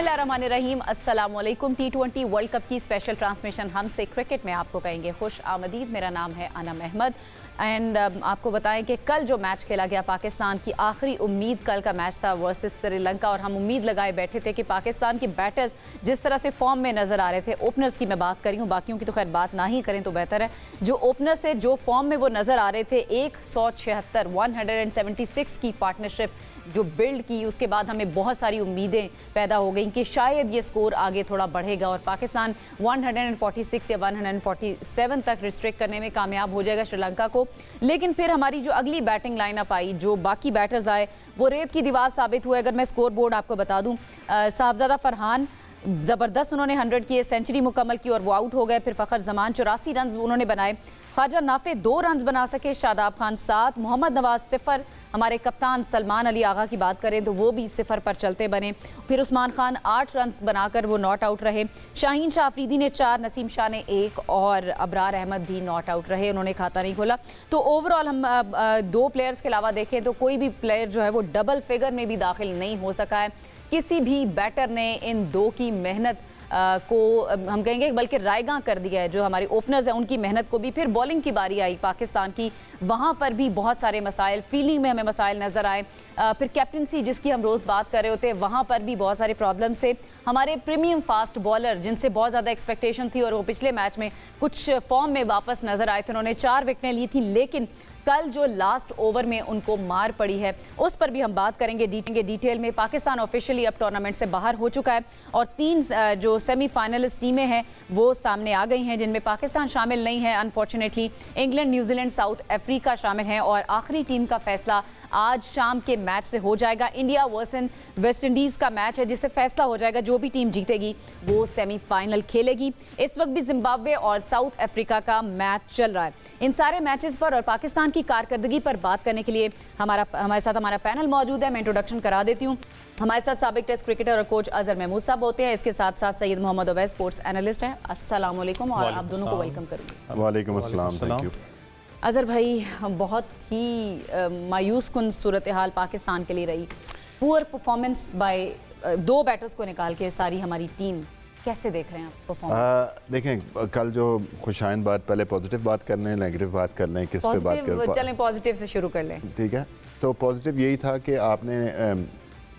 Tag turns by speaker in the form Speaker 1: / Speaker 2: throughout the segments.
Speaker 1: बिस्मिल्लाहिर्रहमानिर्रहीम। अस्सलामुअलैकुम। T20 world cup की स्पेशल ट्रांसमिशन हमसे क्रिकेट में आपको कहेंगे खुश आमदीद। मेरा नाम है अनम अहमद एंड आपको बताएं कि कल जो मैच खेला गया, पाकिस्तान की आखिरी उम्मीद कल का मैच था वर्सेस श्रीलंका, और हम उम्मीद लगाए बैठे थे कि पाकिस्तान के बैटर्स जिस तरह से फॉर्म में नज़र आ रहे थे, ओपनर्स की मैं बात करी हूँ, बाकियों की तो खैर बात ना ही करें तो बेहतर है, जो ओपनर्स थे जो फॉर्म में वो नज़र आ रहे थे, 176 की पार्टनरशिप जो बिल्ड की, उसके बाद हमें बहुत सारी उम्मीदें पैदा हो गई कि शायद ये स्कोर आगे थोड़ा बढ़ेगा और पाकिस्तान 146 या 147 तक रिस्ट्रिक्ट करने में कामयाब हो जाएगा श्रीलंका को। लेकिन फिर हमारी जो अगली बैटिंग लाइनअप आई, जो बाकी बैटर्स आए, वो रेत की दीवार साबित हुए। अगर मैं स्कोर बोर्ड आपको बता दूं, साहबजादा फरहान ज़बरदस्त उन्होंने 100 किए, सेंचुरी मुकम्मल की और वो आउट हो गए। फिर फ़खर जमान 84 रन उन्होंने बनाए, ख्वाजा नाफे 2 रन बना सके, शादाब खान 7, मोहम्मद नवाज 0, हमारे कप्तान सलमान अली आगा की बात करें तो वो भी 0 पर चलते बने। फिर उस्मान खान 8 रन बनाकर वो नॉट आउट रहे, शाहीन शाह अफरीदी ने 4, नसीम शाह ने 1 और अबरार अहमद भी नॉट आउट रहे, उन्होंने खाता नहीं खोला। तो ओवरऑल हम 2 प्लेयर्स के अलावा देखें तो कोई भी प्लेयर जो है वो डबल फिगर में भी दाखिल नहीं हो सका है। किसी भी बैटर ने इन 2 की मेहनत को हम कहेंगे बल्कि रायगा कर दिया है। जो हमारे ओपनर्स हैं उनकी मेहनत को भी, फिर बॉलिंग की बारी आई पाकिस्तान की, वहाँ पर भी बहुत सारे मसाइल, फील्डिंग में हमें मसाइल नज़र आए, फिर कैप्टनसी जिसकी हम रोज़ बात कर रहे होते हैं, वहाँ पर भी बहुत सारे प्रॉब्लम्स थे। हमारे प्रीमियम फास्ट बॉलर जिनसे बहुत ज़्यादा एक्सपेक्टेशन थी और वो पिछले मैच में कुछ फॉर्म में वापस नज़र आए थे, उन्होंने 4 विकेटें ली थी, लेकिन कल जो लास्ट ओवर में उनको मार पड़ी है उस पर भी हम बात करेंगे डिटेल में। पाकिस्तान ऑफिशियली अब टूर्नामेंट से बाहर हो चुका है और 3 जो सेमीफाइनलिस्ट टीमें हैं वो सामने आ गई हैं, जिनमें पाकिस्तान शामिल नहीं है unfortunately. England, New Zealand, south Africa शामिल हैं और आखिरी टीम का फैसला आज शाम के मैच से हो जाएगा। इंडिया वर्सेस वेस्ट इंडीज़ का मैच है जिससे फैसला हो जाएगा, जो भी टीम जीतेगी वो सेमीफाइनल खेलेगी। इस वक्त भी जिम्बाब्वे और साउथ अफ्रीका का मैच चल रहा है। इन सारे मैचेस पर और पाकिस्तान की कारकर्दगी पर बात करने के लिए हमारे साथ हमारा पैनल मौजूद है। मैं इंट्रोडक्शन करा देती हूँ। हमारे साथ साबिक टेस्ट क्रिकेटर और कोच अजहर महमूद साहब होते हैं, इसके साथ साथ सैयद मोहम्मद उवैस स्पोर्ट्स एनालिस्ट हैं। अस्सलाम वालेकुम और आप दोनों को वेलकम करूँगी।
Speaker 2: वालेकुम अस्सलाम, थैंक यू।
Speaker 1: अजहर भाई, बहुत ही मायूस कुन सूरत हाल पाकिस्तान के लिए रही, पुअर परफॉर्मेंस बाय 2 बैटर्स को निकाल के सारी हमारी टीम, कैसे देख रहे हैं आप परफॉर्मेंस?
Speaker 2: देखें, कल जो खुशाइन बात, पहले पॉजिटिव बात कर लें, नेगेटिव बात कर लें, किस पे बात कर?
Speaker 1: चलें पॉजिटिव से शुरू कर लें।
Speaker 2: ठीक है, तो पॉजिटिव यही था कि आपने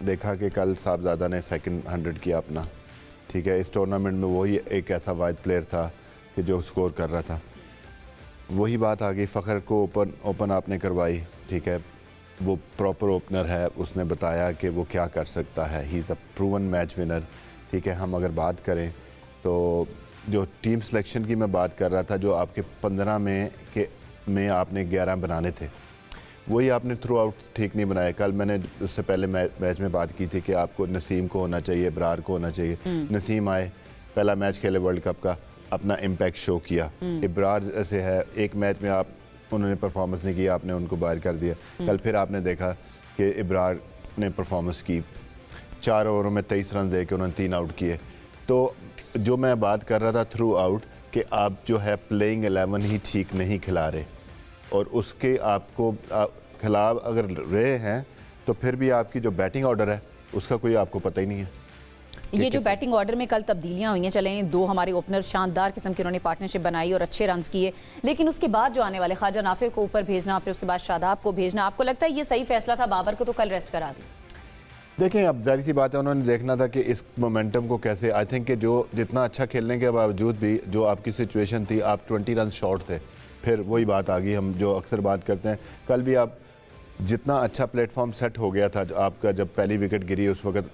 Speaker 2: देखा कि कल साहबजादा ने सेकंड 100 किया अपना। ठीक है, इस टूर्नामेंट में वही एक ऐसा वाइड प्लेयर था कि जो स्कोर कर रहा था। वही बात आ गई, फ़खर को ओपन आपने करवाई। ठीक है, वो प्रॉपर ओपनर है, उसने बताया कि वो क्या कर सकता है, he is a proven match winner. ठीक है, हम अगर बात करें तो जो टीम सिलेक्शन की मैं बात कर रहा था, जो आपके 15 में आपने 11 बनाने थे, वही आपने थ्रू आउट ठीक नहीं बनाया। कल मैंने उससे पहले मैच में बात की थी कि आपको नसीम को होना चाहिए, इब्रार को होना चाहिए। नसीम आए, पहला मैच खेले वर्ल्ड कप का, अपना इम्पैक्ट शो किया। इब्रार से है, एक मैच में उन्होंने परफॉर्मेंस नहीं किया, आपने उनको बाहर कर दिया। कल फिर आपने देखा कि इब्रार ने परफॉर्मेंस की, 4 ओवरों में 23 रन दे के उन्होंने 3 आउट किए। तो जो मैं बात कर रहा था थ्रू आउट कि आप जो है प्लेइंग 11 ही ठीक नहीं खिला रहे, और उसके आपको खिलाफ अगर रहे हैं तो फिर भी आपकी जो बैटिंग ऑर्डर है उसका कोई आपको पता ही नहीं है।
Speaker 1: ये जो बैटिंग ऑर्डर में कल तब्दीलियां हुई हैं, चलें 2 हमारे ओपनर शानदार किस्म की उन्होंने पार्टनरशिप बनाई और अच्छे रन्स किए, लेकिन उसके बाद जो आने वाले ख्वाजा नाफे को ऊपर भेजना, फिर उसके बाद शादाब को भेजना, आपको लगता है ये सही फैसला था? बाबर को तो कल रेस्ट करा दी।
Speaker 2: देखें, अब जाहिर सी बात है, उन्होंने देखना था कि इस मोमेंटम को कैसे, आई थिंक कि जो जितना अच्छा खेलने के बावजूद भी जो आपकी सिचुएशन थी, आप 20 रन शॉर्ट थे। फिर वही बात आ गई, हम जो अक्सर बात करते हैं, कल भी आप जितना अच्छा प्लेटफॉर्म सेट हो गया था, आपका जब पहली विकेट गिरी उस वक्त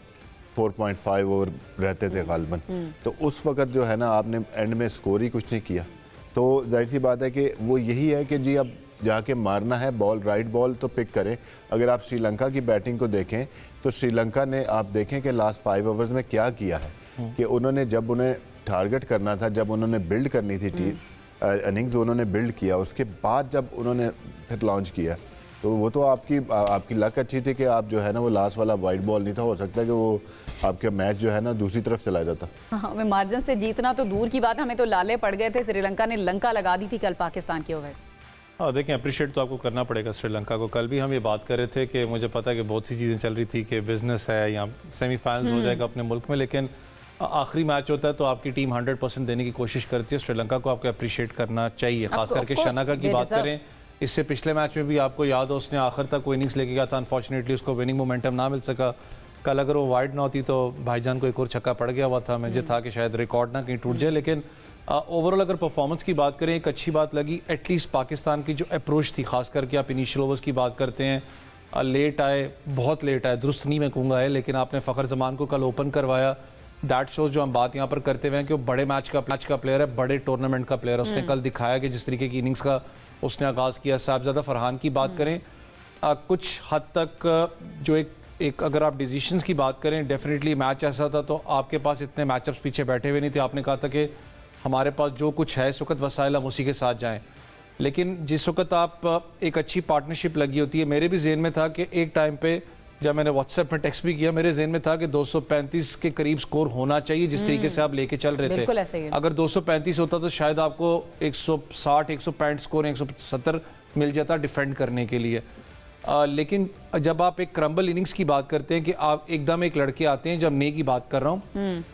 Speaker 2: 4.5 ओवर रहते थे गालिबन, तो उस वक्त जो है ना आपने एंड में स्कोर ही कुछ नहीं किया। तो जाहिर सी बात है कि वो यही है कि जी अब जाके मारना है बॉल, राइट बॉल तो पिक करें। अगर आप श्रीलंका की बैटिंग को देखें तो श्रीलंका ने, आप देखें कि लास्ट 5 ओवर्स में क्या किया है, कि उन्होंने जब उन्हें टारगेट करना था, जब उन्होंने बिल्ड करनी थी इनिंग्स, उन्होंने बिल्ड किया, उसके बाद जब उन्होंने फिर लॉन्च किया, तो वो तो आपकी लक अच्छी थी कि आप जो है ना वो लास्ट वाला वाइट बॉल नहीं था, हो सकता है कि वो आपका मैच जो है ना दूसरी तरफ चला जाता।
Speaker 1: हाँ, हमें मार्जिन से जीतना तो दूर की बात है, हमें तो लाले पड़ गए थे। श्रीलंका ने लंका लगा दी थी कल पाकिस्तान की ओवैस।
Speaker 3: हाँ देखिए, अप्रिशिएट तो आपको करना पड़ेगा श्रीलंका को। कल भी हम ये बात कर रहे थे कि मुझे पता है कि बहुत सी चीज़ें चल रही थी कि बिजनेस है या सेमीफाइनल्स हो जाएगा अपने मुल्क में, लेकिन आखिरी मैच होता है तो आपकी टीम 100% देने की कोशिश करती है। श्रीलंका को आपको अप्रिशिएट करना चाहिए, खास करके शनाका की बात करें। इससे पिछले मैच में भी आपको याद हो उसने आखिर तक वो इनिंग्स लेके गया था, अनफॉर्चुनेटली उसको विनिंग मोमेंटम ना मिल सका। कल अगर वो वाइड ना होती तो भाईजान को एक और छक्का पड़ गया हुआ था, मुझे था कि शायद रिकॉर्ड ना कहीं टूट जाए। लेकिन ओवरऑल अगर परफॉर्मेंस की बात करें, एक अच्छी बात लगी एटलीस्ट पाकिस्तान की जो अप्रोच थी, खास करके आप इनिशियल ओवर्स की बात करते हैं, लेट आए, बहुत लेट आए, दुरुस्त नहीं मैं कहूँगा है, लेकिन आपने फ़खर जमान को कल ओपन करवाया। दैट शोज जो हम बात यहाँ पर करते हुए हैं कि वो बड़े मैच का प्लेयर है, बड़े टूर्नामेंट का प्लेयर है। उसने कल दिखाया कि जिस तरीके की इनिंग्स का उसने आगाज़ किया। साहबजादा फरहान की बात करें, कुछ हद तक जो एक अगर आप डिसीजंस की बात करें, डेफिनेटली मैच ऐसा था तो आपके पास इतने मैचअप्स पीछे बैठे हुए नहीं थे। आपने कहा था कि हमारे पास जो कुछ है इस वक्त वसाइल हम उसी के साथ जाएं, लेकिन जिस वक्त आप एक अच्छी पार्टनरशिप लगी होती है, मेरे भी जेहन में था कि एक टाइम पे जब मैंने व्हाट्सएप में टेक्स्ट भी किया, मेरे जेहन में था कि 235 के करीब स्कोर होना चाहिए जिस तरीके से आप लेके चल रहे थे। अगर 235 होता तो शायद आपको 160 165 स्कोर 170 मिल जाता डिफेंड करने के लिए। लेकिन जब आप एक क्रम्बल इनिंग्स की बात करते हैं कि आप एकदम एक लड़के आते हैं, जब ने की बात कर रहा हूँ,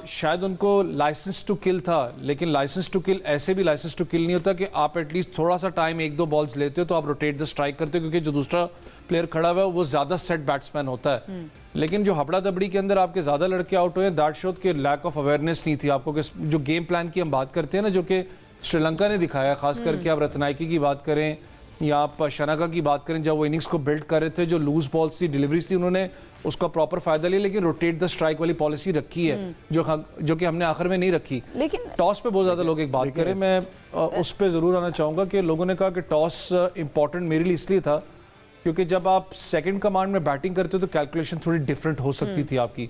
Speaker 3: शायद उनको लाइसेंस टू किल था, लेकिन लाइसेंस टू किल ऐसे भी लाइसेंस टू किल नहीं होता कि आप एटलीस्ट थोड़ा सा टाइम 1-2 बॉल्स लेते हो तो आप रोटेट द स्ट्राइक करते हो, क्योंकि जो दूसरा प्लेयर खड़ा हुआ है वो ज़्यादा सेट बैट्समैन होता है। लेकिन जो हबड़ा दबड़ी के अंदर आपके ज़्यादा लड़के आउट हुए, दैट शो के लैक ऑफ अवेयरनेस नहीं थी आपको। जो गेम प्लान की हम बात करते हैं ना, जो कि श्रीलंका ने दिखाया, खास करके आप रत्नायकी की बात करें या आप शनाका की बात करें, जब वो इनिंग्स को बिल्ड कर रहे थे, जो लूज बॉल्स थी, डिलीवरीज थी, उन्होंने उसका प्रॉपर फायदा लिया, लेकिन रोटेट द स्ट्राइक वाली पॉलिसी रखी है जो कि हमने आखिर में नहीं रखी।
Speaker 1: लेकिन
Speaker 3: टॉस पे बहुत ज़्यादा लोग एक बात करें, मैं उस पर ज़रूर आना चाहूँगा कि लोगों ने कहा कि टॉस इंपॉर्टेंट मेरे लिए इसलिए था क्योंकि जब आप सेकंड कमांड में बैटिंग करते हो तो कैलकुलेशन थोड़ी डिफरेंट हो सकती थी आपकी।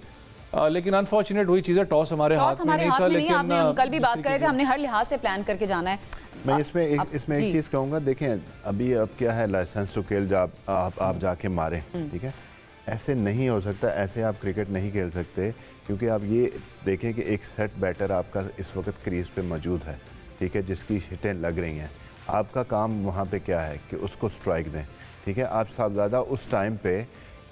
Speaker 3: लेकिन अनफॉर्चुनेट वही चीज़ है, टॉस हमारे हाथ में नहीं था। लेकिन
Speaker 1: हम कल भी बात कर रहे थे, हमने हर लिहाज से प्लान करके जाना है।
Speaker 2: मैं इसमें एक चीज़ कहूँगा, देखें अभी अब क्या है, लाइसेंस टू किल जब आप जाके मारें, ठीक है, ऐसे नहीं हो सकता, ऐसे आप क्रिकेट नहीं खेल सकते, क्योंकि आप ये देखें कि एक सेट बैटर आपका इस वक्त क्रीज पे मौजूद है, ठीक है, जिसकी हिटें लग रही हैं। आपका काम वहाँ पे क्या है कि उसको स्ट्राइक दें, ठीक है। आप साहबजादा उस टाइम पे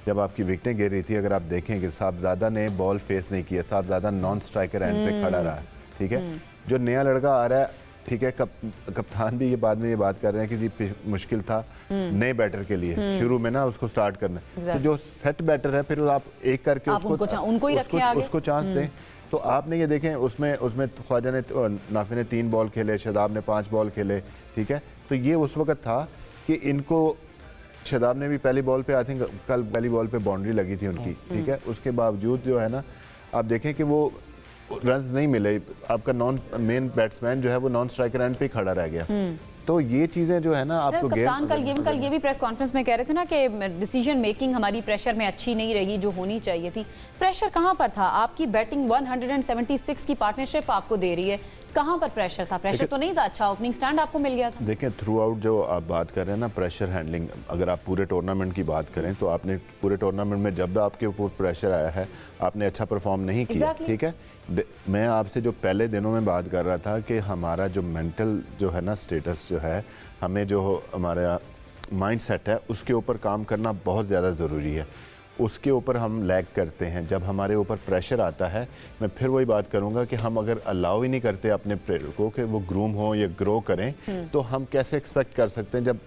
Speaker 2: जब आपकी विकेटें गिर रही थी, अगर आप देखें कि साहबजादा ने बॉल फेस नहीं किया, साहबजादा नॉन स्ट्राइकर एंड पे खड़ा रहा, ठीक है। जो नया लड़का आ रहा है, ठीक है, कप्तान भी ये बाद में ये बात कर रहे हैं कि जी मुश्किल था नए बैटर के लिए शुरू में ना उसको स्टार्ट करना। तो जो सेट बैटर है, फिर आप एक करके उसको चांस दें। तो आपने ये देखें, उसमें ख्वाजा ने, नाफी ने 3 बॉल खेले, शदाब ने 5 बॉल खेले, ठीक है। तो ये उस वक्त था कि इनको, शदाब ने भी पहली बॉल पे, आई थिंक कल पहली बॉल पे बाउंड्री लगी थी उनकी, ठीक है। उसके बावजूद जो है ना, आप देखें कि वो रन्स नहीं मिले, आपका नॉन मेन बैट्समैन जो है वो नॉन स्ट्राइकर एंड पे खड़ा रह गया। तो ये चीज़ें जो है ना आपको
Speaker 1: कल ये भी प्रेस कॉन्फ्रेंस में कह रहे थे ना कि डिसीजन मेकिंग हमारी प्रेशर में अच्छी नहीं रही जो होनी चाहिए थी। प्रेशर कहाँ पर था? आपकी बैटिंग 176 की पार्टनरशिप आपको दे रही है, कहाँ पर प्रेशर था? प्रेशर तो नहीं था, अच्छा ओपनिंग स्टैंड आपको मिल गया था।
Speaker 2: देखें, थ्रू आउट जो आप बात कर रहे हैं ना, प्रेशर हैंडलिंग, अगर आप पूरे टूर्नामेंट की बात करें तो आपने पूरे टूर्नामेंट में जब आपके ऊपर प्रेशर आया है, आपने अच्छा परफॉर्म नहीं किया, ठीक है। मैं आपसे जो पहले दिनों में बात कर रहा था कि हमारा जो मेंटल जो है ना स्टेटस जो है, हमें जो हमारा माइंड सेट है उसके ऊपर काम करना बहुत ज़्यादा ज़रूरी है। उसके ऊपर हम लैग करते हैं। जब हमारे ऊपर प्रेशर आता है, मैं फिर वही बात करूंगा कि हम अगर अलाउ ही नहीं करते अपने प्लेयर को कि वो ग्रूम हो या ग्रो करें, तो हम कैसे एक्सपेक्ट कर सकते हैं जब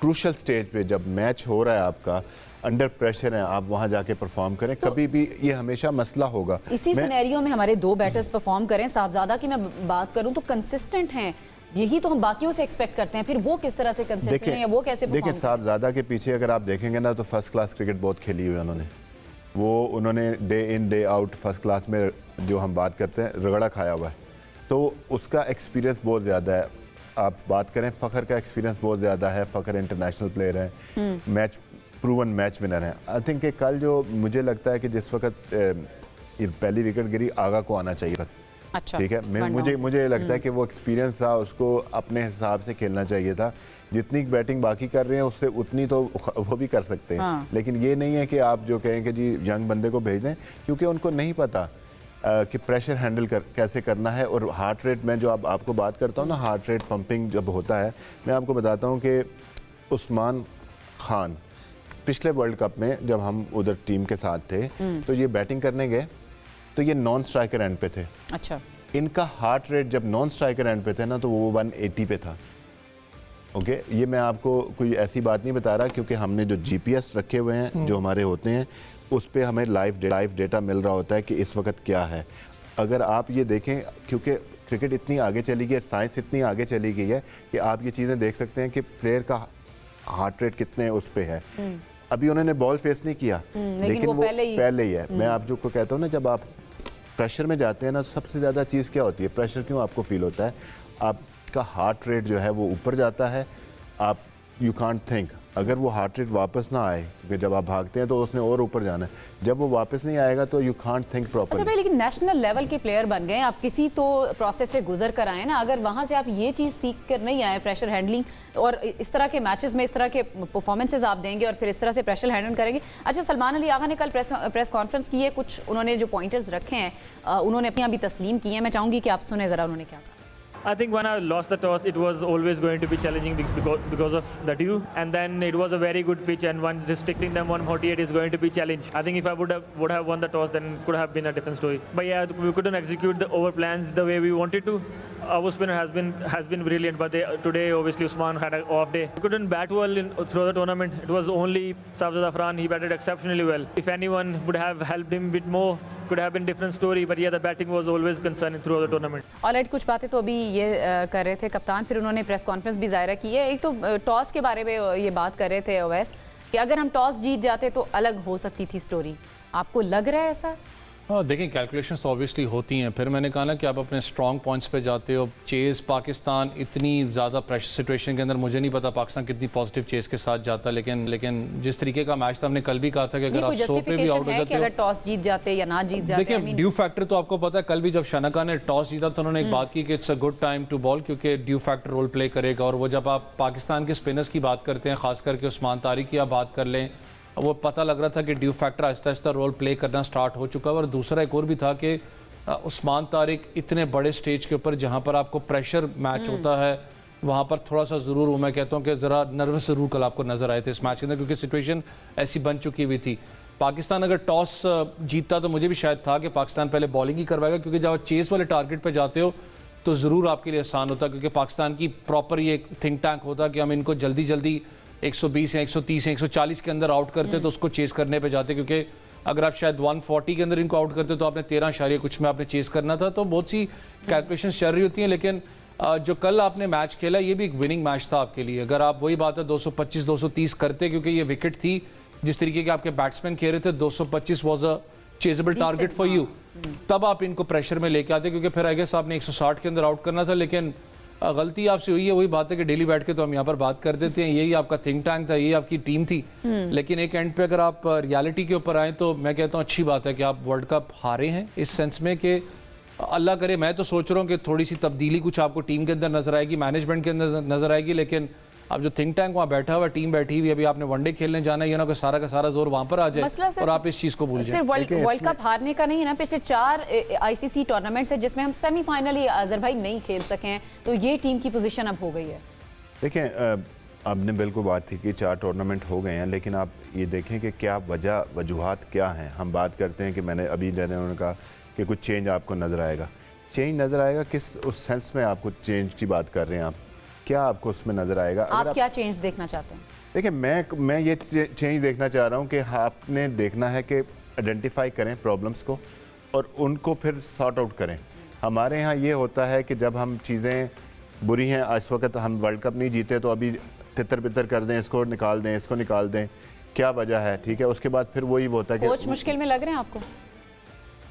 Speaker 2: क्रूशल स्टेज पे जब मैच हो रहा है, आपका अंडर प्रेशर है, आप वहां जाके परफॉर्म करें? तो कभी भी ये हमेशा मसला होगा।
Speaker 1: इसी सिनेरियो में हमारे 2 बैटर्स परफॉर्म करें, साहबजादा की मैं बात करूं तो कंसिस्टेंट हैं, यही तो हम बाकियों से एक्सपेक्ट करते हैं। फिर वो किस तरह से कंसिस्टेंट है या वो कैसे परफॉर्म?
Speaker 2: देखिए, साहबजादा के पीछे अगर आप देखेंगे ना तो फर्स्ट क्लास क्रिकेट बहुत खेली हुई है उन्होंने day in day out first class में जो हम बात करते हैं रगड़ा खाया हुआ है, तो उसका एक्सपीरियंस बहुत ज़्यादा है। आप बात करें फ़खर का एक्सपीरियंस बहुत ज़्यादा है, फ़खर इंटरनेशनल प्लेयर है, मैच प्रूवन मैच विनर है। आई थिंक कि कल जो मुझे लगता है कि जिस वक्त ये पहली विकेट गिरी, आगा को आना चाहिए था,
Speaker 1: अच्छा,
Speaker 2: ठीक है। मुझे लगता है कि वो एक्सपीरियंस था, उसको अपने हिसाब से खेलना चाहिए था। जितनी बैटिंग बाकी कर रहे हैं उससे उतनी तो वो भी कर सकते हैं, लेकिन ये नहीं है कि आप जो कहें कि जी यंग बंदे को भेज दें, क्योंकि उनको नहीं पता कि प्रेशर हैंडल कैसे करना है। और हार्ट रेट, मैं जो आपको बात करता हूँ ना, हार्ट रेट पंपिंग जब होता है, मैं आपको बताता हूँ कि उस्मान खान पिछले वर्ल्ड कप में जब हम उधर टीम के साथ थे तो ये बैटिंग करने गए तो ये नॉन स्ट्राइकर एंड पे थे।
Speaker 1: अच्छा,
Speaker 2: इनका हार्ट रेट जब नॉन स्ट्राइकर एंड पे थे ना तो वो 180 पे था। ओके, ये मैं आपको कोई ऐसी बात नहीं बता रहा, क्योंकि हमने जो जीपीएस रखे हुए हैं जो हमारे होते हैं उस पे हमें लाइव डेटा मिल रहा होता है कि इस वक्त क्या है। अगर आप ये देखें, क्योंकि क्रिकेट इतनी आगे चली गई है, साइंस इतनी आगे चली गई है कि आप ये चीज़ें देख सकते हैं कि प्लेयर का हार्ट रेट कितने उस पे है। अभी उन्होंने बॉल फेस नहीं किया, लेकिन वो पहले ही है। मैं आप जो को कहता हूँ ना, जब आप प्रेशर में जाते हैं ना, सबसे ज़्यादा चीज़ क्या होती है, प्रेशर क्यों आपको फील होता है, आपका हार्ट रेट जो है वो ऊपर जाता है, आप यू कांट थिंक। अगर वो हार्ट रेट वापस ना आए, क्योंकि जब आप भागते हैं तो उसने और ऊपर जाना है, जब वो वापस नहीं आएगा तो यू कांट थिंक
Speaker 1: अच्छा
Speaker 2: प्रॉपर्ली।
Speaker 1: भाई, लेकिन नेशनल लेवल के प्लेयर बन गए, आप किसी तो प्रोसेस से गुजर कर आए ना, अगर वहाँ से आप ये चीज़ सीख कर नहीं आए, प्रेशर हैंडलिंग, और इस तरह के मैचेस में इस तरह के परफॉर्मेंसेज आप देंगे और फिर इस तरह से प्रेशर हैंडल करेंगे। अच्छा, सलमान अली आगा ने कल प्रेस कॉन्फ्रेंस की है, कुछ उन्होंने जो पॉइंटर्स रखे हैं उन्होंने अपनी अभी तस्लीम की है, मैं चाहूँगी कि आप सुने ज़रा उन्होंने क्या कहा।
Speaker 4: I think when I lost the toss, it was always going to be challenging because of the dew, and then it was a very good pitch, and one restricting them 148 is going to be challenge. I think if I would have won the toss, then it could have been a different story. But yeah, we couldn't execute the over plans the way we wanted to. Our spinner has been brilliant, but today obviously Usman had an off day. We couldn't bat well through the tournament. It was only Sarfraz Afran. He batted exceptionally well. If anyone would have helped him a bit more, could have been different story. But yeah, the batting was always concerning throughout the tournament.
Speaker 1: Alright, कुछ बातें तो अभी ये कर रहे थे कप्तान, फिर उन्होंने प्रेस कॉन्फ्रेंस भी ज़ाहिर की है। एक तो टॉस के बारे में ये बात कर रहे थे अवैस कि अगर हम टॉस जीत जाते तो अलग हो सकती थी स्टोरी, आपको लग रहा है ऐसा?
Speaker 3: हाँ, देखें, कैलकुलेशंस तो ऑब्वियसली होती हैं। फिर मैंने कहा ना कि आप अपने स्ट्रॉन्ग पॉइंट्स पे जाते हो। चेज़ पाकिस्तान इतनी ज़्यादा प्रेशर सिचुएशन के अंदर, मुझे नहीं पता पाकिस्तान कितनी पॉजिटिव चेज़ के साथ जाता, लेकिन जिस तरीके का मैच था, हमने कल भी कहा था कि अगर आप 100 पे भी आउट हो जाते हो,
Speaker 1: अगर टॉस जीत जाते या ना जीत जाते,
Speaker 3: देखिए ड्यू फैक्टर तो आपको पता है। कल भी जब शनाका ने टॉस जीता तो उन्होंने एक बात की कि it's a good time to bowl, क्योंकि ड्यू फैक्टर रोल प्ले करेगा। और वो जब आप पाकिस्तान के स्पिनर्स की बात करते हैं, खास करके उस्मान तारिक की आप बात कर लें, वो पता लग रहा था कि due factor Aahista Aahista role play करना स्टार्ट हो चुका है। और दूसरा एक और भी था कि उस्मान तारिक इतने बड़े स्टेज के ऊपर जहाँ पर आपको प्रेशर मैच होता है, वहाँ पर थोड़ा सा ज़रूर, मैं कहता हूँ कि ज़रा नर्वस ज़रूर कल आपको नज़र आए थे इस मैच के अंदर, क्योंकि सिचुएशन ऐसी बन चुकी हुई थी। पाकिस्तान अगर टॉस जीतता तो मुझे भी शायद था कि पाकिस्तान पहले बॉलिंग ही करवाएगा, क्योंकि जब आप चेस वाले टारगेट पर जाते हो तो ज़रूर आपके लिए आसान होता, क्योंकि पाकिस्तान की प्रॉपर ये थिंक टैंक होता कि हम इनको जल्दी जल्दी 120 या 130 या 140 के अंदर आउट करते तो उसको चेस करने पे जाते, क्योंकि अगर आप शायद 140 के अंदर इनको आउट करते तो आपने 13 कुछ में आपने चेस करना था। तो बहुत सी कैलकुलेशन चल रही होती हैं, लेकिन जो कल आपने मैच खेला ये भी एक विनिंग मैच था आपके लिए। अगर आप वही बात है 225-230 करते, क्योंकि ये विकेट थी, जिस तरीके के आपके बैट्समैन खेल रहे थे, 225 was a chasable target for you, तब आप इनको प्रेशर में लेके आते, क्योंकि फिर आई गेस आपने 160 के अंदर आउट करना था। लेकिन गलती आपसे हुई है, वही बात है कि डेली बैठ के तो हम यहाँ पर बात कर देते हैं, यही आपका थिंक टैंक था, यही आपकी टीम थी। लेकिन एक एंड पे अगर आप रियलिटी के ऊपर आए तो मैं कहता हूँ अच्छी बात है कि आप वर्ल्ड कप हारे हैं, इस सेंस में कि अल्लाह करे, मैं तो सोच रहा हूँ कि थोड़ी सी तब्दीली कुछ आपको टीम के अंदर नजर आएगी, मैनेजमेंट के अंदर नजर आएगी। लेकिन अब जो थिंक टैंक वहाँ बैठा हुआ, टीम बैठी हुई, अभी आपने वनडे खेलने जाना है, ये ना कि सारा का सारा जोर वहाँ पर आ जाए और आप इस चीज़ को भूल जाए।
Speaker 1: सिर्फ वर्ल्ड कप हारने का नहीं है ना, पिछले 4 आईसीसी टूर्नामेंट्स है जिसमें हम सेमीफाइनल अजहर भाई नहीं खेल सके हैं, तो ये टीम की पोजीशन अब हो गई है।
Speaker 2: देखें, आपने बिल्कुल बात थी कि 4 टूर्नामेंट हो गए हैं, लेकिन आप ये देखें कि क्या वजूहात क्या हैं। हम बात करते हैं कि मैंने अभी उन्होंने कहा कि कुछ चेंज आपको नज़र आएगा। चेंज नज़र आएगा किस उस सेंस में आपको चेंज की बात कर रहे हैं आप, क्या आपको उसमें नज़र आएगा?
Speaker 1: आप क्या चेंज देखना चाहते हैं?
Speaker 2: देखिए, मैं ये चेंज देखना चाह रहा हूँ कि आपने देखना है कि आइडेंटिफाई करें प्रॉब्लम्स को और उनको फिर सॉर्ट आउट करें। हमारे यहाँ ये होता है कि जब हम चीज़ें बुरी हैं, इस वक्त हम वर्ल्ड कप नहीं जीते तो अभी तितर बितर कर दें, इसको निकाल दें, इसको निकाल दें, क्या वजह है, ठीक है। उसके बाद फिर वही होता है कि
Speaker 1: कोच मुश्किल में लग रहे हैं आपको?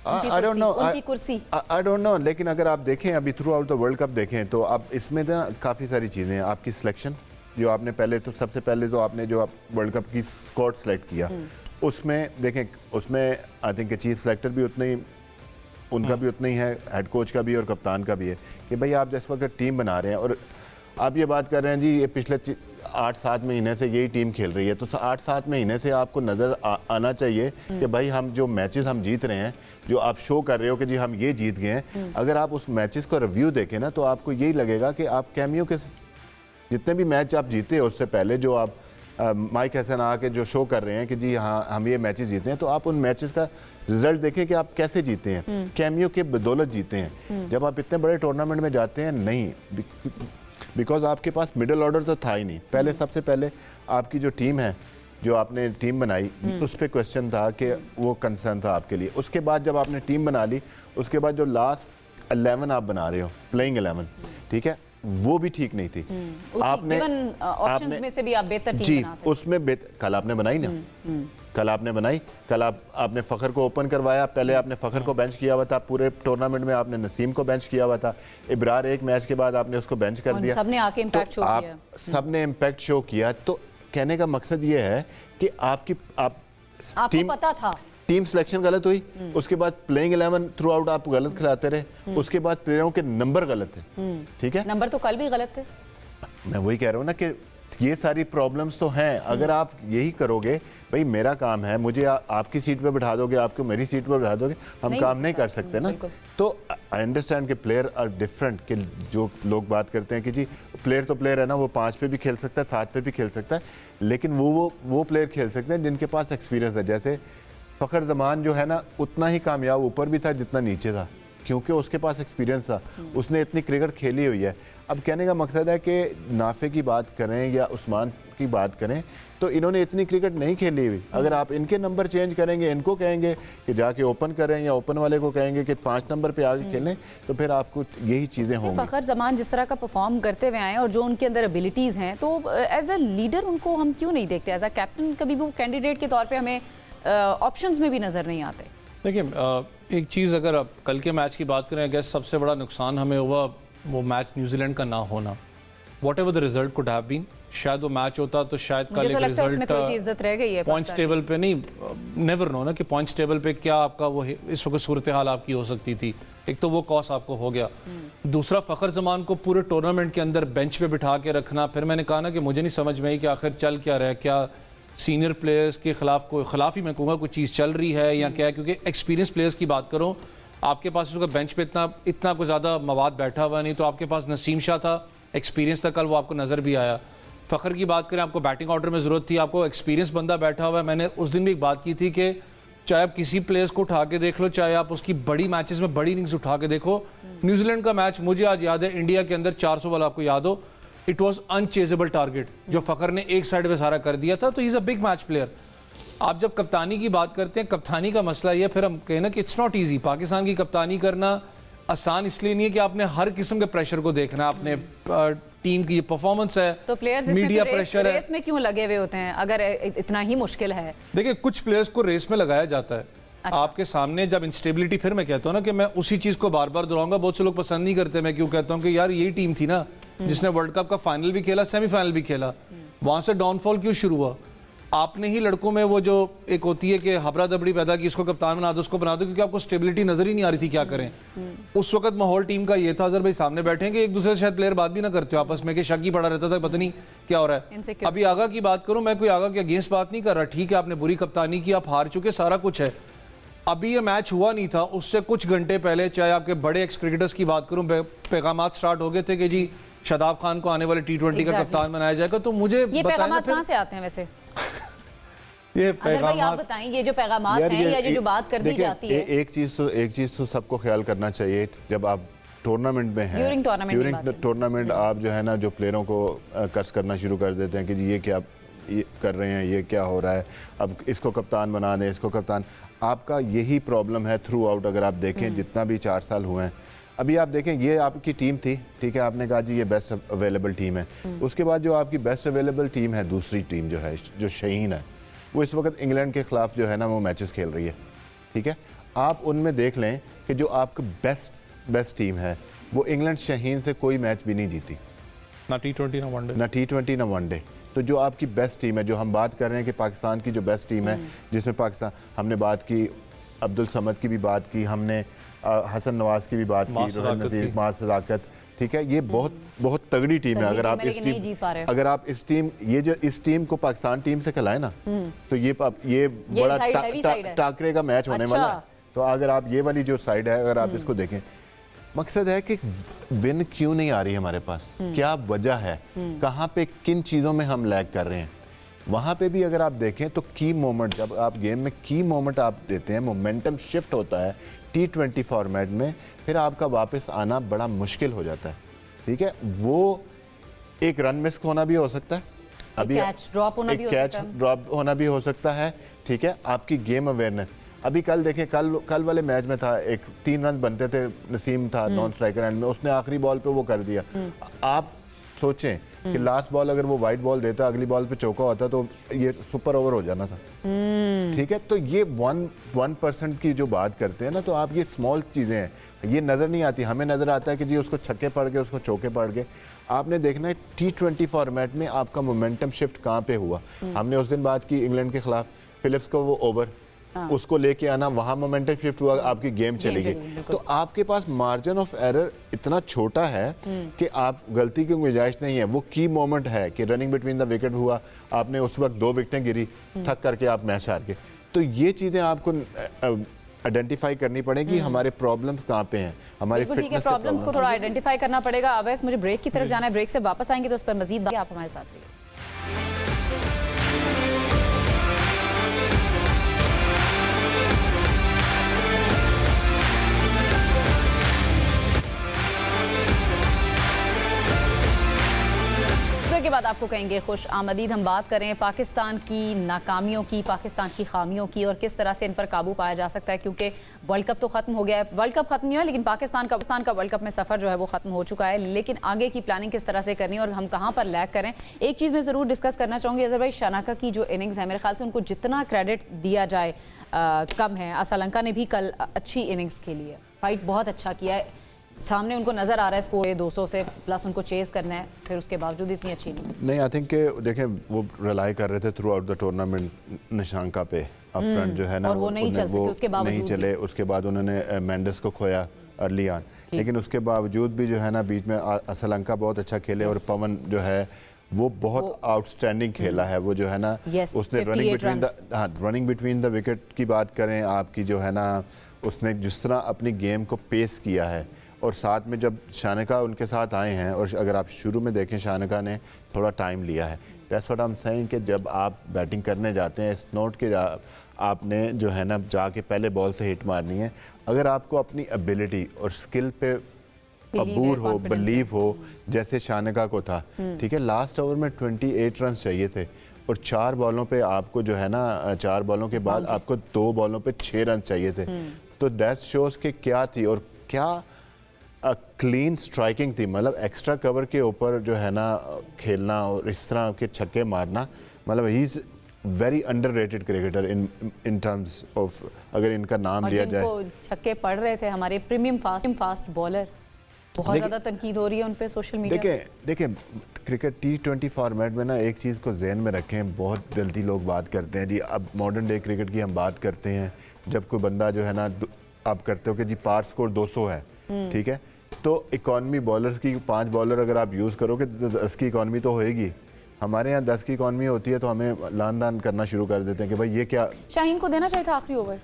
Speaker 2: आई डोंट नो,
Speaker 1: उनकी कुर्सी
Speaker 2: आई डोंट नो। लेकिन अगर आप देखें अभी through out the world cup देखें तो आप इसमें ना काफ़ी सारी चीज़ें हैं। आपकी सिलेक्शन जो आपने सबसे पहले तो आपने जो वर्ल्ड कप की स्क्वाड सेलेक्ट किया, उसमें देखें, उसमें आई थिंक चीफ सेलेक्टर भी उतना ही, उनका भी उतना ही है, हेड कोच का भी और कप्तान का भी है कि भाई आप जिस वक्त टीम बना रहे हैं और आप ये बात कर रहे हैं जी, ये पिछले 8-7 महीने से यही टीम खेल रही है, तो 8-7 महीने से आपको नज़र आना चाहिए कि भाई हम जो मैचेस हम जीत रहे हैं, जो आप शो कर रहे हो कि जी हम ये जीत गए हैं, अगर आप उस मैचेस को रिव्यू देखें ना तो आपको यही लगेगा कि आप कैमियो के जितने भी मैच आप जीते हो उससे पहले जो आप माइक हसन आके जो शो कर रहे हैं कि जी हाँ हम ये मैचेस जीते हैं, तो आप उन मैचेस का रिजल्ट देखें कि आप कैसे जीते हैं, कैमियो के बदौलत जीते हैं। जब आप इतने बड़े टूर्नामेंट में जाते हैं नहीं, बिकॉज आपके पास मिडिल ऑर्डर तो था ही नहीं। पहले सबसे पहले आपकी जो टीम है, जो आपने टीम बनाई, उस पर क्वेश्चन था कि वो कंसर्न था आपके लिए। उसके बाद जब आपने टीम बना ली, उसके बाद जो लास्ट 11 आप बना रहे हो, प्लेइंग 11, ठीक है, वो भी ठीक नहीं थी। आपने
Speaker 1: ऑप्शंस में से भी आप बेहतर टीम
Speaker 2: जी
Speaker 1: बना सकते।
Speaker 2: उसमें कल आपने बनाई ना, कल आपने बनाई, कल आपने फ़खर को ओपन करवाया। पहले आपने फ़खर को बेंच किया हुआ था, पूरे टूर्नामेंट में आपने नसीम को बेंच किया हुआ था। इब्रार एक मैच के बाद आपने उसको बेंच कर दिया।
Speaker 1: सबने आके इम्पैक्ट शो किया।
Speaker 2: सबने इम्पैक्ट शो किया। तो कहने का मकसद ये है कि
Speaker 1: आपको पता था
Speaker 2: टीम सिलेक्शन गलत हुई, उसके बाद प्लेइंग 11 थ्रू आउट आप गलत खिलाते रहे, उसके बाद प्लेयरों के नंबर गलत थे, ठीक है,
Speaker 1: नंबर तो कल भी गलत थे।
Speaker 2: मैं वही कह रहा हूँ ना कि ये सारी प्रॉब्लम्स तो हैं। अगर आप यही करोगे, भाई मेरा काम है, मुझे आपकी सीट पे बिठा दोगे, आपको मेरी सीट पे बिठा दोगे, हम काम नहीं कर सकते ना। तो आई अंडरस्टैंड कि प्लेयर आर डिफरेंट, कि जो लोग बात करते हैं कि जी प्लेयर तो प्लेयर है ना, वो 5 पे भी खेल सकता है, 7 पे भी खेल सकता है, लेकिन वो प्लेयर खेल सकते हैं जिनके पास एक्सपीरियंस है। जैसे फ़खर ज़मान जो है ना, उतना ही कामयाब ऊपर भी था जितना नीचे था, क्योंकि उसके पास एक्सपीरियंस था, उसने इतनी क्रिकेट खेली हुई है। अब कहने का मकसद है कि नाफे की बात करें या उस्मान की बात करें, तो इन्होंने इतनी क्रिकेट नहीं खेली हुई। अगर आप इनके नंबर चेंज करेंगे, इनको कहेंगे कि जाके ओपन करें, या ओपन वाले को कहेंगे कि 5 नंबर पे आगे खेलें, तो फिर आपको यही चीज़ें होंगी।
Speaker 1: फ़खर ज़मान जिस तरह का परफॉर्म करते हुए आए और जो उनके अंदर एबिलिटीज़ हैं, तो एज अ लीडर उनको हम क्यों नहीं देखते? एज अ कैप्टन कभी भी वो कैंडिडेट के तौर पर हमें ऑप्शंस में भी नज़र नहीं आते।
Speaker 3: देखिए, एक चीज़ अगर आप कल के मैच की बात करें, अगर सबसे बड़ा नुकसान हमें हुआ वो मैच न्यूजीलैंड का ना होना। Whatever the result could have been, शायद वो मैच होता तो शायद कल एक रिजल्ट
Speaker 1: इज्जत रह गई है
Speaker 3: पॉइंट्स टेबल पे नहीं, नेवर नो ना कि पॉइंट्स टेबल पे क्या आपका वो इस वक्त सूरत हाल आपकी हो सकती थी। एक तो वो कॉस आपको हो गया, दूसरा फ़खर ज़मान को पूरे टूर्नामेंट के अंदर बेंच पे बिठा के रखना। फिर मैंने कहा ना कि मुझे नहीं समझ में आई कि आखिर चल क्या रहा है, क्या सीनियर प्लेयर्स के खिलाफ कोई खिलाफ ही मैं कहूँगा कोई चीज़ चल रही है या क्या है, क्योंकि एक्सपीरियंस प्लेयर्स की बात करूँ, आपके पास इसका बेंच पे इतना कोई ज़्यादा मवाद बैठा हुआ नहीं, तो आपके पास नसीम शाह था, एक्सपीरियंस था, कल वो आपको नज़र भी आया। फ़खर की बात करें, आपको बैटिंग ऑर्डर में ज़रूरत थी, आपको एक्सपीरियंस बंदा बैठा हुआ है। मैंने उस दिन भी एक बात की थी कि चाहे आप किसी प्लेयर्स को उठा के देख लो, चाहे आप उसकी बड़ी मैचेस में बड़ी इनिंग्स उठा के देखो, न्यूजीलैंड का मैच मुझे आज याद है, इंडिया के अंदर 400 वाला आपको याद हो, इट वॉज अनचेजेबल टारगेट, जो फ़खर ने एक साइड पे सारा कर दिया था। तो he is a big match player. आप जब कप्तानी की बात करते हैं, कप्तानी का मसला ये, फिर हम कहें ना कि इट्स नॉट ईजी। पाकिस्तान की कप्तानी करना आसान इसलिए नहीं है कि आपने हर किस्म के प्रेशर को देखना, आपने टीम की परफॉर्मेंस है,
Speaker 1: तो प्लेयर्स
Speaker 3: मीडिया प्रेशर है,
Speaker 1: रेस में क्यों लगे हुए होते हैं अगर इतना ही मुश्किल है?
Speaker 3: देखिए, कुछ प्लेयर्स को रेस में लगाया जाता है।
Speaker 1: अच्छा।
Speaker 3: आपके सामने जब इंस्टेबिलिटी, फिर मैं कहता हूँ ना कि मैं उसी चीज़ को बार बार दोहराऊंगा, बहुत से लोग पसंद नहीं करते। मैं क्यों कहता हूँ कि यार यही टीम थी ना जिसने वर्ल्ड कप का फाइनल भी खेला, सेमीफाइनल भी खेला, वहां से डाउनफॉल क्यों शुरू हुआ? आपने ही लड़कों में वो जो एक होती है कि हबरा दबड़ी पैदा की, इसको कप्तान बना दो, उसको बना दो, क्योंकि आपको स्टेबिलिटी नजर ही नहीं आ रही थी क्या करें। उस वक्त माहौल टीम का ये था, अगर भाई सामने बैठेंगे एक दूसरे से शायद प्लेयर बात भी ना करते हो आपस में, कि शक ही पड़ा रहता था, पता नहीं क्या हो रहा है। अभी आगा की बात करूं, मैं कोई आगा के अगेंस्ट बात नहीं कर रहा, ठीक है आपने बुरी कप्तानी की, आप हार चुके, सारा कुछ है। अभी ये मैच हुआ नहीं था, उससे कुछ घंटे पहले चाहे आपके बड़े एक्स क्रिकेटर्स की बात करूं, पैगाम स्टार्ट हो गए थे कि जी शादाब खान को आने वाले T20 का कप्तान बनाया जाएगा। तो मुझे
Speaker 1: ये पैगाम कहां से आते हैं वैसे?
Speaker 2: ये
Speaker 1: पैगाम आप बताएं, ये जो पैगाम हैं या जो बात कर दी जाती है,
Speaker 2: एक चीज़ तो सबको ख्याल करना चाहिए जब आप टूर्नामेंट में हैं, ड्यूरिंग टूर्नामेंट आप जो है ना, जो प्लेयरों को कर्ज करना शुरू कर देते हैं कि जी ये क्या ये कर रहे हैं, ये क्या हो रहा है, अब इसको कप्तान बना दें, इसको कप्तान। आपका यही प्रॉब्लम है थ्रू आउट। अगर आप देखें जितना भी 4 साल हुए हैं, अभी आप देखें ये आपकी टीम थी, ठीक है, आपने कहा जी ये बेस्ट अवेलेबल टीम है, उसके बाद जो आपकी बेस्ट अवेलेबल टीम है, दूसरी टीम जो है, जो शाहीन है, वो इस वक्त इंग्लैंड के ख़िलाफ़ जो है ना वो मैचेस खेल रही है, ठीक है। आप उनमें देख लें कि जो आपकी बेस्ट टीम है, वो इंग्लैंड शाहीन से कोई मैच भी नहीं जीती,
Speaker 3: ना T20 ना वनडे,
Speaker 2: ना T20 ना वनडे। तो जो आपकी बेस्ट टीम है, जो हम बात कर रहे हैं कि पाकिस्तान की जो बेस्ट टीम है, जिसमें पाकिस्तान, हमने बात की अब्दुल समद की भी बात की, हमने हसन नवाज की भी बात की, रोहित नसीर, मार सदाकत, ठीक है, ये बहुत बहुत तगड़ी टीम है।
Speaker 1: तगड़ी
Speaker 2: अगर
Speaker 1: टीम
Speaker 2: आप
Speaker 1: है,
Speaker 2: इस
Speaker 1: लेकिन नहीं जीत पा रहे।
Speaker 2: अगर आप इस टीम को पाकिस्तान टीम से खिलाए ना, तो ये बड़ा
Speaker 1: साइड हैवी साइड है।
Speaker 2: टाकरे का मैच होने
Speaker 1: अच्छा।
Speaker 2: वाला है। तो अगर आप ये वाली जो साइड है, अगर आप इसको देखें, मकसद है कि विन क्यों नहीं आ रही हमारे पास, क्या वजह है, कहाँ पे किन चीज़ों में हम लैग कर रहे हैं। वहाँ पे भी अगर आप देखें तो की मोमेंट, जब आप गेम में की मोमेंट आप देते हैं, मोमेंटम शिफ्ट होता है T20 फॉर्मेट में, फिर आपका वापस आना बड़ा मुश्किल हो जाता है। ठीक है, वो एक रन मिस होना भी हो सकता है, अभी
Speaker 1: कैच ड्रॉप होना भी हो
Speaker 2: कैच
Speaker 1: सकता है।
Speaker 2: ड्रॉप होना भी हो सकता है। ठीक है, आपकी गेम अवेयरनेस, अभी कल देखें, कल वाले मैच में था, एक 3 रन बनते थे, नसीम था नॉन स्ट्राइकर एंड में, उसने आखिरी बॉल पे वो कर दिया। आप सोचें कि लास्ट बॉल अगर वो वाइट बॉल देता, अगली बॉल पे चौका होता, तो ये सुपर ओवर हो जाना था। ठीक है, तो ये 1% की जो बात करते हैं ना, तो आप ये स्मॉल चीज़ें हैं, ये नज़र नहीं आती। हमें नज़र आता है कि जी उसको छक्के पड़ गए, उसको चौके पड़ गए। आपने देखना है T20 फॉर्मेट में आपका मोमेंटम शिफ्ट कहाँ पे हुआ। हमने उस दिन बात की इंग्लैंड के खिलाफ, फिलिप्स को वो ओवर, उसको लेके आना, वहाँ मोमेंटम शिफ्ट हुआ, आपकी गेम चली गई। तो आपके पास मार्जिन ऑफ एरर इतना छोटा है कि आप गलती की गुंजाइश नहीं है। वो की मोमेंट है कि रनिंग बिटवीन द विकेट हुआ, आपने उस वक्त 2 विकेटें गिरी, थक करके आप मैच हार गए। तो ये चीज़ें आपको आइडेंटिफाई करनी पड़ेगी, हमारे प्रॉब्लम्स कहाँ पे हैं, हमारे
Speaker 1: बिल्कुल ठीक है,
Speaker 2: फिटनेस
Speaker 1: प्रॉब्लम्स को थोड़ा आइडेंटिफाई करना पड़ेगा। अवैस, मुझे ब्रेक की तरफ जाना है, ब्रेक से वापस आएंगे तो उस पर मजीद बात, आप हमारे साथ रहिए। के बाद आपको कहेंगे खुश आमदीद। हम बात करें पाकिस्तान की नाकामियों की, पाकिस्तान की खामियों की, और किस तरह से इन पर काबू पाया जा सकता है, क्योंकि वर्ल्ड कप तो ख़त्म हो गया है। वर्ल्ड कप ख़त्म नहीं हुआ, लेकिन पाकिस्तान का वर्ल्ड कप में सफ़र जो है वो ख़त्म हो चुका है। लेकिन आगे की प्लानिंग किस तरह से करनी है और हम कहाँ पर लैग करें, एक चीज़ मैं ज़रूर डिस्कस करना चाहूँगी। अजहर भाई, शानाका की जो इनिंग्स है, मेरे ख्याल से उनको जितना क्रेडिट दिया जाए कम है। श्रीलंका ने भी कल अच्छी इनिंग्स खेली है, फाइट बहुत अच्छा किया है, सामने उनको नजर आ रहा है स्कोर 200 से प्लस उनको चेज करना है, फिर उसके बावजूद इतनी अच्छी नहीं।
Speaker 2: आई थिंक देखें, वो रिलाई कर रहे थे through out the tournament Nissanka पे, अप फ्रंट जो है ना,
Speaker 1: और वो नहीं चल सके, उसके बावजूद
Speaker 2: नहीं चले। उसके बाद उन्होंने मेंडिस को खोया अर्ली ऑन, लेकिन उसके बावजूद भी जो है ना, बीच में श्रीलंका बहुत अच्छा खेले, और पवन जो है वो बहुत आउटस्टैंडिंग खेला है। वो जो है ना, उसने रनिंग बिटवीन द विकेट की बात करें आपकी, जो है ना, उसने जिस तरह अपनी गेम को पेस किया है, और साथ में जब शानका उनके साथ आए हैं, और अगर आप शुरू में देखें शानका ने थोड़ा टाइम लिया है। That's what I am saying कि जब आप बैटिंग करने जाते हैं, इस नोट के आपने जो है ना जाके पहले बॉल से हिट मारनी है। अगर आपको अपनी एबिलिटी और स्किल पे अबूर हो, बिलीव हो, जैसे शानका को था, ठीक है, लास्ट ओवर में 28 रन चाहिए थे, और 4 बॉलों पे आपको जो है ना, 4 बॉलों के बाद आपको 2 बॉलों पे 6 रन चाहिए थे। तो दैट शोज के क्या थी, और क्या क्लीन स्ट्राइकिंग थी। मतलब एक्स्ट्रा कवर के ऊपर जो है ना खेलना, और इस तरह के छक्के मारना, मतलब he is very underrated cricketer in terms of, अगर इनका नाम लिया जाए।
Speaker 1: छक्के पड़ रहे थे हमारे प्रीमियम फास्ट बॉलर, बहुत ज़्यादा तनकीद हो रही है उन पे सोशल मीडिया।
Speaker 2: देखिए क्रिकेट T20 फॉर्मेट में ना, एक चीज़ को जहन में रखें, बहुत जल्दी लोग बात करते हैं जी, अब मॉडर्न डे क्रिकेट की हम बात करते हैं, जब कोई बंदा जो है ना, आप करते हो कि जी पार स्कोर 200 है, ठीक है, तो इकॉनमी बॉलर्स की 5 बॉलर अगर आप यूज़ करोगे तो 10 की इकॉनमी तो होएगी। हमारे यहाँ 10 की इकॉनमी होती है, तो हमें लान दान करना शुरू कर देते हैं कि भाई ये क्या।
Speaker 1: शाहीन को देना चाहिए था आखिरी ओवर।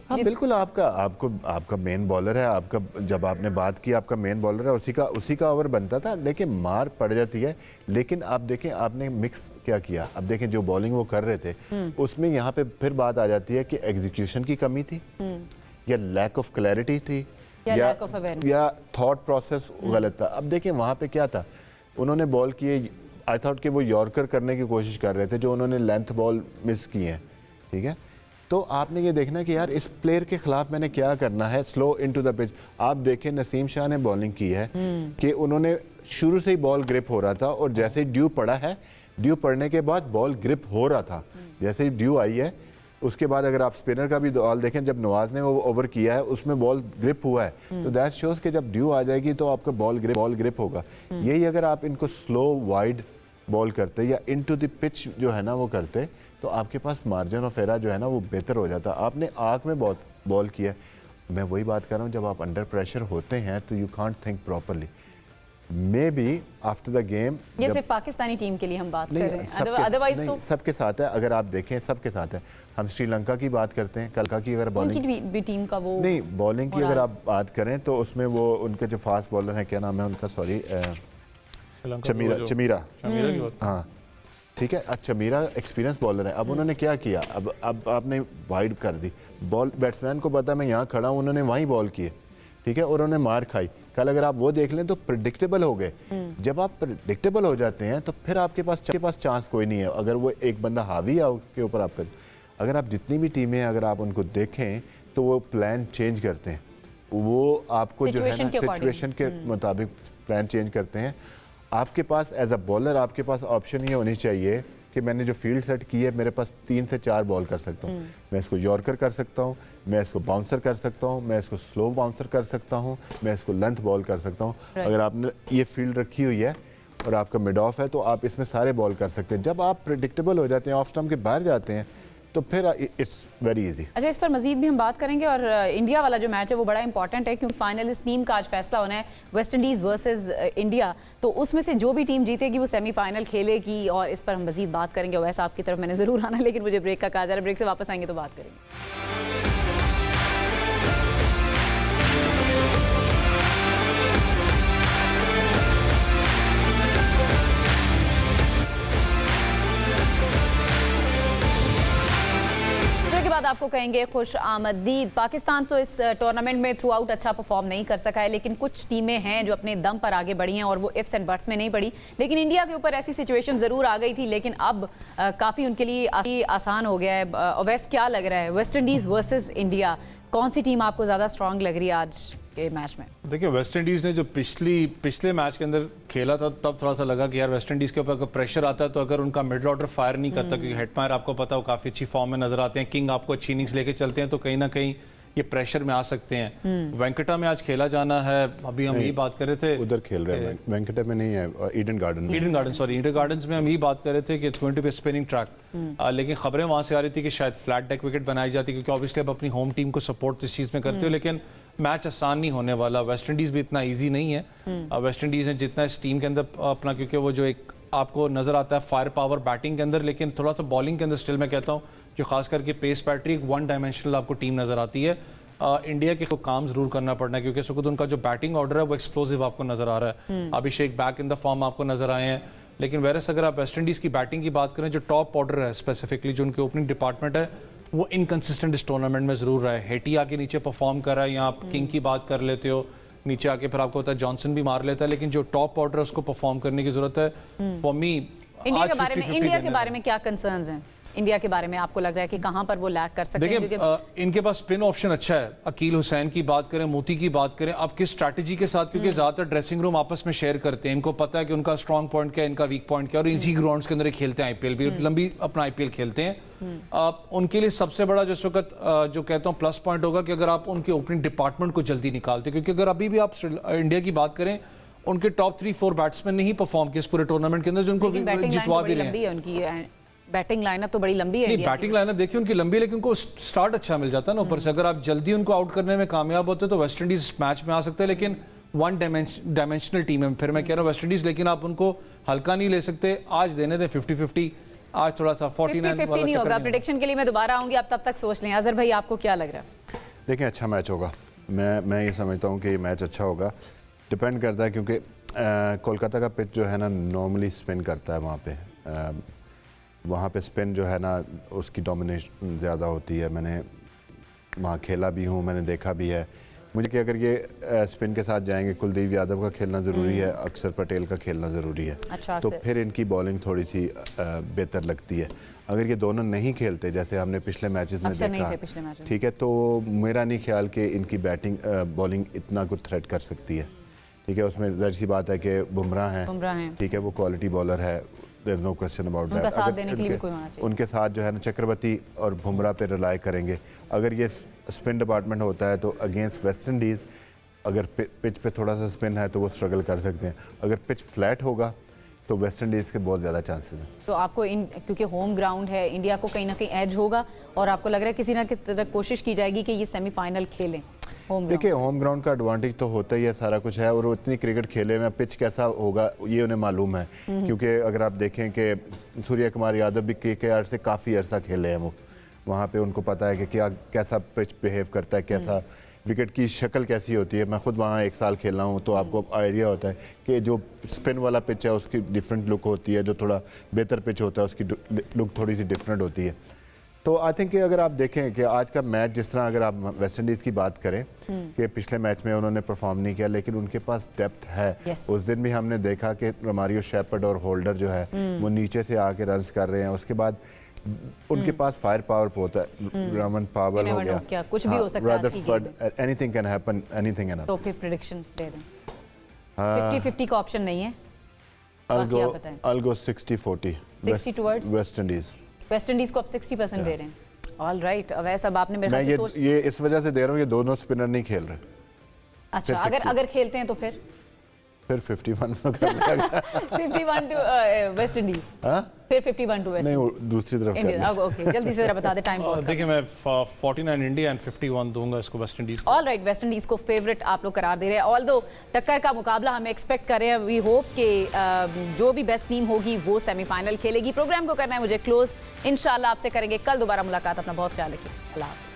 Speaker 2: हाँ बिल्कुल, आपका मेन बॉलर है, आपका जब आपने बात की, आपका मेन बॉलर है, उसी का ओवर बनता था। देखिए मार पड़ जाती है, लेकिन आप देखें आपने मिक्स क्या किया। अब देखें जो बॉलिंग वो कर रहे थे, उसमें यहाँ पे फिर बात आ जाती है कि एग्जीक्यूशन की कमी थी, या लैक ऑफ क्लैरिटी थी, या थॉट प्रोसेस गलत था। अब देखिए वहाँ पे क्या था, उन्होंने बॉल किए, आई थॉट कि वो यॉर्कर करने की कोशिश कर रहे थे, जो उन्होंने लेंथ बॉल मिस की है, ठीक है। तो आपने ये देखना कि यार इस प्लेयर के खिलाफ मैंने क्या करना है, स्लो इनटू द पिच। आप देखें नसीम शाह ने बॉलिंग की है कि उन्होंने शुरू से ही बॉल ग्रिप हो रहा था, और जैसे ही ड्यू पड़ा है, ड्यू पड़ने के बाद बॉल ग्रिप हो रहा था, जैसे ही ड्यू आई है उसके बाद अगर आप स्पिनर का भी बॉल देखें, जब नवाज ने वो ओवर किया है उसमें बॉल ग्रिप हुआ है, तो दैट शोज कि जब ड्यू आ जाएगी तो आपका बॉल ग्रिप होगा। यही अगर आप इनको स्लो वाइड बॉल करते या इनटू द पिच जो है ना वो करते, तो आपके पास मार्जिन ऑफ एरर जो है ना वो बेहतर हो जाता। आपने आँख में बहुत बॉल किया। मैं वही बात कर रहा हूँ, जब आप अंडर प्रेशर होते हैं तो you can't think properly. May be after the game
Speaker 1: ये सिर्फ पाकिस्तानी टीम के लिए हम बात कर रहे हैं, अदरवाइज तो
Speaker 2: सबके साथ है। अगर आप देखें सबके साथ है। हम श्रीलंका की बात करते हैं, कल की अगर बॉलिंग
Speaker 1: उनकी भी टीम का वो
Speaker 2: नहीं, बॉलिंग की अगर आप बात करें तो उसमें वो उनके जो फास्ट बॉलर हैं, क्या नाम है उनका, सॉरी, चमीरा हाँ ठीक है। चमीरा एक्सपीरियंस बॉलर है। अब उन्होंने क्या किया, अब आपने वाइड कर दी बॉल, बैट्समैन को पता मैं यहाँ खड़ा हूँ, उन्होंने वहीं बॉल किए, ठीक है, और उन्होंने मार खाई। कल अगर आप वो देख लें तो प्रिडिक्टेबल हो गए। जब आप प्रिडिक्टेबल हो जाते हैं तो फिर आपके पास चांस कोई नहीं है। अगर वो एक बंदा हावी है उसके ऊपर आपका, अगर आप जितनी भी टीमें अगर आप उनको देखें तो वो प्लान चेंज करते हैं, वो आपको जो है ना सिचुएशन के मुताबिक प्लान चेंज करते हैं। आपके पास एज अ बॉलर आपके पास ऑप्शन ये होनी चाहिए कि मैंने जो फील्ड सेट की है मेरे पास 3 से 4 बॉल कर सकता हूँ। मैं इसको यॉर्कर कर सकता हूँ, मैं इसको बाउंसर कर सकता हूँ, मैं इसको स्लो बाउंसर कर सकता हूँ, मैं इसको लेंथ बॉल कर सकता हूँ। अगर आपने ये फील्ड रखी हुई है और आपका मिड ऑफ है तो आप इसमें सारे बॉल कर सकते हैं। जब आप प्रेडिक्टेबल हो जाते हैं, ऑफ स्टंप के बाहर जाते हैं, तो फिर इट्स वेरी इजी।
Speaker 1: अच्छा, इस पर मजीद भी हम बात करेंगे। और इंडिया वाला जो मैच है वो बड़ा इंपॉर्टेंट है क्योंकि फाइनलिस्ट टीम का आज फैसला होना है, वेस्ट इंडीज़ वर्सेस इंडिया। तो उसमें से जो भी टीम जीतेगी वो सेमीफाइनल खेलेगी और इस पर हम मजीद बात करेंगे। वैसे आपकी तरफ मैंने ज़रूर आना, लेकिन मुझे ब्रेक का कहा जा रहा है, ब्रेक से वापस आएंगे तो बात करेंगे। आपको कहेंगे खुश आमदीद। पाकिस्तान तो इस टूर्नामेंट में थ्रू आउट अच्छा परफॉर्म नहीं कर सका है, लेकिन कुछ टीमें हैं जो अपने दम पर आगे बढ़ी हैं और वो इफ्स एंड बट्स में नहीं बढ़ी। लेकिन इंडिया के ऊपर ऐसी सिचुएशन ज़रूर आ गई थी, लेकिन अब काफ़ी उनके लिए आसान हो गया है। वैसे क्या लग रहा है, वेस्ट इंडीज़ वर्सेस इंडिया, कौन सी टीम आपको ज़्यादा स्ट्रांग लग रही है आज के मैच में?
Speaker 3: देखिए, वेस्ट इंडीज़ ने जो पिछले मैच के अंदर खेला था तब थोड़ा सा लगा कि यार वेस्ट इंडीज़ के ऊपर अगर प्रेशर आता है तो अगर उनका मिड ऑर्डर फायर नहीं करता, क्योंकि हेटमायर आपको पता है वो काफ़ी अच्छी फॉर्म में नजर आते हैं, किंग आपको अच्छी इनिंग्स लेके चलते हैं, तो कहीं ना कहीं ये प्रेशर में आ सकते हैं। वेंकटा में आज खेला जाना है, अभी हम यही बात कर रहे थे,
Speaker 2: उधर खेल रहे हैं, वेंकटा में नहीं है, ईडन गार्डन्स में हम यही बात कर रहे थे कि it's going to be spinning track. लेकिन खबरें वहां से आ रही थी कि शायद फ्लैट डेक विकेट बनाई जाती, क्योंकि ऑब्वियसली आप अपनी होम टीम को सपोर्ट इस चीज़ में करते हो, लेकिन मैच आसान नहीं होने वाला। वेस्ट इंडीज़ भी इतना ईजी नहीं है। वेस्ट इंडीज़ ने जितना इस टीम के अंदर अपना, क्योंकि वो जो एक आपको नजर आता है फायर पावर बैटिंग के अंदर, लेकिन थोड़ा सा बॉलिंग के अंदर स्टिल मैं कहता हूँ जो खास करके पेस बैटरी एक वन डायमेंशनल आपको टीम नजर आती है। इंडिया के को काम जरूर करना पड़ना है, क्योंकि सुकुद उनका जो बैटिंग ऑर्डर है वो एक्सप्लोसिव आपको नजर आ रहा है। अभिषेक बैक इन द फॉर्म आपको नजर आए हैं, लेकिन वेरस अगर आप वेस्ट इंडीज़ की बैटिंग की बात करें, जो टॉप ऑर्डर है स्पेसिफिकली जो उनके ओपनिंग डिपार्टमेंट है वो इनकंसिस्टेंट इस टूर्नामेंट में जरूर रहा है। हेटी आके नीचे परफॉर्म कर रहा है, या आप किंग की बात कर लेते हो, नीचे आके फिर आपको होता है जॉनसन भी मार लेता है, लेकिन जो टॉप ऑर्डर है उसको परफॉर्म करने की जरूरत है। फॉर मी
Speaker 1: इंडिया के बारे में क्या कंसर्न्स हैं? इंडिया के बारे में आपको लग रहा है कि कहां पर वो लैग कर सकते हैं?
Speaker 3: देखिए, इनके पास स्पिन ऑप्शन अच्छा है। अकील हुसैन की बात करें, मोती की बात करें, अब किस स्ट्रैटेजी के साथ, क्योंकि ज्यादातर ड्रेसिंग रूम आपस में शेयर करते हैं, इनको पता है कि उनका स्ट्रॉन्ग पॉइंट क्या है, इनका वीक पॉइंट क्या है, और इसी ग्राउंड्स के अंदर खेलते हैं। आईपीएल भी लंबी अपना आईपीएल खेलते हैं। उनके लिए सबसे बड़ा जो इस वक्त जो कहता हूँ प्लस पॉइंट होगा कि अगर आप उनके ओपनिंग डिपार्टमेंट को जल्दी निकालते, क्योंकि अगर अभी भी आप इंडिया की बात करें, उनके टॉप 3-4 बैट्समैन ने ही परफॉर्म किया इस पूरे टूर्नामेंट के अंदर, जो उनको जितवा भी रहे हैं।
Speaker 1: बैटिंग लाइनअप तो बड़ी लंबी है।
Speaker 3: नहीं, बैटिंग लाइनअप देखिए उनकी लंबी है, लेकिन उनको स्टार्ट अच्छा मिल जाता है ना ऊपर से। अगर आप जल्दी उनको आउट करने में कामयाब होते तो वेस्ट इंडीज मैच में आ सकते हैं, लेकिन वन डायमेंशनल टीम है। फिर मैं कह रहा हूँ वेस्ट इंडीज, लेकिन आप उनको हल्का नहीं ले सकते। आज देने थे 50-50, आज थोड़ा सा 49
Speaker 1: नहीं होगा। प्रेडिक्शन के लिए मैं दोबारा आऊंगी, आप तब तक सोच लें। अजहर भाई, आपको क्या लग रहा है?
Speaker 2: देखिए, अच्छा मैच होगा। मैं ये समझता हूँ कि ये मैच अच्छा होगा। डिपेंड करता है क्योंकि कोलकाता का पिच जो है ना नॉर्मली स्पिन करता है, वहाँ पे स्पिन जो है ना उसकी डोमिनेशन ज़्यादा होती है। मैंने वहाँ खेला भी हूँ, मैंने देखा भी है। मुझे कि अगर ये स्पिन के साथ जाएंगे, कुलदीप यादव का खेलना ज़रूरी है, अक्षर पटेल का खेलना ज़रूरी है।
Speaker 1: अच्छा,
Speaker 2: तो फिर इनकी बॉलिंग थोड़ी सी बेहतर लगती है। अगर ये दोनों नहीं खेलते, जैसे हमने पिछले मैचेस में देखा, ठीक है, तो मेरा नहीं ख्याल कि इनकी बॉलिंग इतना कुछ थ्रेट कर सकती है। ठीक है, उसमें ज़ाहिर सी बात है कि बुमराह हैं, ठीक है, वो क्वालिटी बॉलर है, there's no question about that।
Speaker 1: साथ देने के लिए भी कोई होना चाहिए।
Speaker 2: उनके साथ जो है ना चक्रवर्ती और बुमराह पे रिलाई करेंगे। अगर ये स्पिन डिपार्टमेंट होता है तो अगेंस्ट वेस्ट इंडीज़ अगर पिच पे थोड़ा सा स्पिन है तो वो स्ट्रगल कर सकते हैं। अगर पिच फ्लैट होगा तो वेस्ट इंडीज़ के बहुत ज़्यादा चांसेस हैं।
Speaker 1: तो आपको क्योंकि होम ग्राउंड है, इंडिया को कहीं ना कहीं एज होगा और आपको लग रहा है किसी ना किसी तरह कोशिश की जाएगी कि ये सेमीफाइनल खेलें। Home
Speaker 2: देखिए होम ग्राउंड का एडवांटेज तो होता ही है, सारा कुछ है, और वो इतनी क्रिकेट खेले में पिच कैसा होगा ये उन्हें मालूम है, क्योंकि अगर आप देखें कि सूर्य कुमार यादव भी KKR से काफ़ी अरसा खेले हैं, वो वहाँ पे उनको पता है कि क्या कैसा पिच बिहेव करता है, कैसा विकेट की शक्ल कैसी होती है। मैं खुद वहाँ 1 साल खेला हूँ, तो आपको आइडिया होता है कि जो स्पिन वाला पिच है उसकी डिफरेंट लुक होती है, जो थोड़ा बेहतर पिच होता है उसकी लुक थोड़ी सी डिफरेंट होती है। तो आई थिंक कि अगर आप देखें कि आज का मैच, जिस तरह अगर आप वेस्ट इंडीज़ की बात करें कि पिछले मैच में उन्होंने परफॉर्म नहीं किया, लेकिन उनके पास डेप्थ है।
Speaker 1: Yes.
Speaker 2: उस दिन भी हमने देखा कि रोमारियो शेपर्ड और होल्डर जो है वो नीचे से आके रन्स कर रहे हैं। उसके बाद उनके पास फायर पावर होता है, रमन पावल
Speaker 1: You
Speaker 2: हो
Speaker 1: never
Speaker 2: गया,
Speaker 1: know, क्या कुछ भी हो सकता है आज की
Speaker 2: Rutherford, anything can happen, anything can
Speaker 1: तो फिर प्रेडिक्शन दे दें। 50-50 का ऑप्शन नहीं है, बाकी आप बताएं।
Speaker 2: I'll go 60-40
Speaker 1: 60 towards?
Speaker 2: West Indies.
Speaker 1: West Indies को आप 60% दे रहे हैं। ऑल राइट, अवैस अब आपने मेरे
Speaker 2: मैं
Speaker 1: ख्याल से सोच,
Speaker 2: ये इस वजह से दे रहा हूँ, ये दोनों स्पिनर नहीं खेल रहे,
Speaker 1: अच्छा
Speaker 2: फिर
Speaker 1: अगर
Speaker 2: 60
Speaker 1: अगर खेलते हैं तो फिर
Speaker 2: फिर 51 में करना है।
Speaker 1: 51 टू वेस्ट इंडीज,
Speaker 2: हाँ?
Speaker 1: फिर 51 टू वेस्ट
Speaker 2: नहीं, वो दूसरी तरफ
Speaker 1: इंडिया।
Speaker 2: करना है।
Speaker 1: ओके, जल्दी से जरा बता दे, टाइम बहुत
Speaker 3: देखिए मैं 49 इंडिया एंड 51 दूंगा इसको West Indies.
Speaker 1: All right, West Indies को फेवरेट आप लोग करार दे रहे हैं। ऑल दो टक्कर का मुकाबला हम एक्सपेक्ट कर रहे हैं। वी होप कि जो भी बेस्ट टीम होगी वो सेमीफाइनल खेलेगी। प्रोग्राम को करना है मुझे क्लोज, इंशाल्लाह आपसे करेंगे कल दोबारा मुलाकात। अपना बहुत ख्याल रखिए, अल्लाह हाफिज़।